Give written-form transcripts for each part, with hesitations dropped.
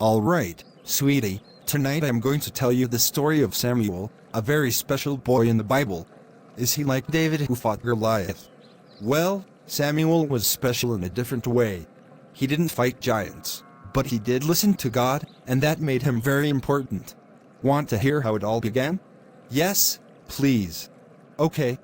Alright, sweetie, tonight I'm going to tell you the story of Samuel, a very special boy in the Bible. Is he like David who fought Goliath? Well, Samuel was special in a different way. He didn't fight giants, but he did listen to God, and that made him very important. Want to hear how it all began? Yes, please. Okay.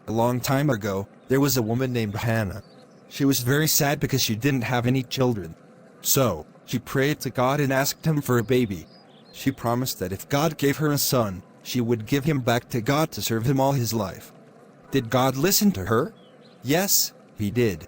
A long time ago, there was a woman named Hannah. She was very sad because she didn't have any children. So, she prayed to God and asked him for a baby. She promised that if God gave her a son, she would give him back to God to serve him all his life. Did God listen to her? Yes, he did.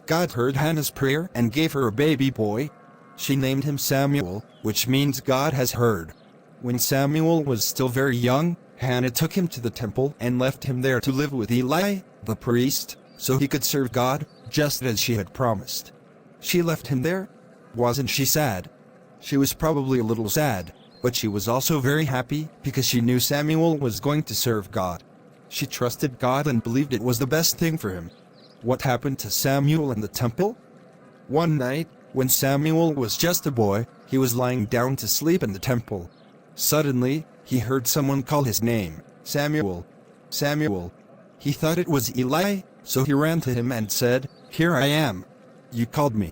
God heard Hannah's prayer and gave her a baby boy. She named him Samuel, which means God has heard. When Samuel was still very young, Hannah took him to the temple and left him there to live with Eli, the priest, so he could serve God, just as she had promised. She left him there? Wasn't she sad? She was probably a little sad, but she was also very happy because she knew Samuel was going to serve God. She trusted God and believed it was the best thing for him. What happened to Samuel in the temple? One night, when Samuel was just a boy, he was lying down to sleep in the temple. Suddenly, he heard someone call his name, Samuel. Samuel. He thought it was Eli, so he ran to him and said, "Here I am. You called me."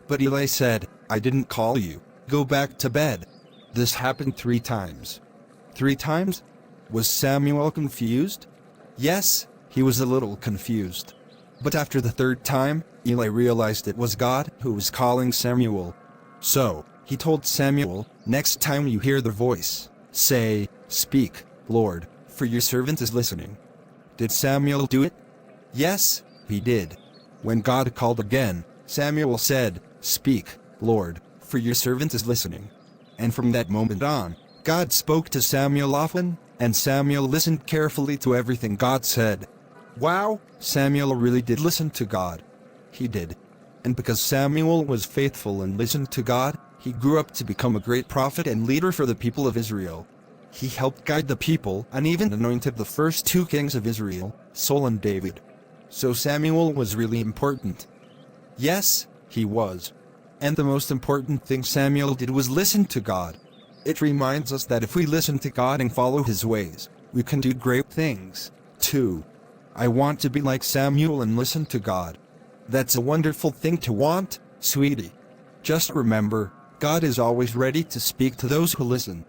But Eli said, "I didn't call you. Go back to bed." This happened 3 times. 3 times? Was Samuel confused? Yes, he was a little confused. But after the 3rd time, Eli realized it was God who was calling Samuel. So, he told Samuel, "Next time you hear the voice, say, 'Speak, Lord, for your servant is listening.'" Did Samuel do it? Yes, he did. When God called again, Samuel said, "Speak, Lord, for your servant is listening." And from that moment on, God spoke to Samuel often, and Samuel listened carefully to everything God said. Wow, Samuel really did listen to God. He did. And because Samuel was faithful and listened to God, he grew up to become a great prophet and leader for the people of Israel. He helped guide the people and even anointed the first 2 kings of Israel, Saul and David. So Samuel was really important. Yes, he was. And the most important thing Samuel did was listen to God. It reminds us that if we listen to God and follow his ways, we can do great things, too. I want to be like Samuel and listen to God. That's a wonderful thing to want, sweetie. Just remember, God is always ready to speak to those who listen.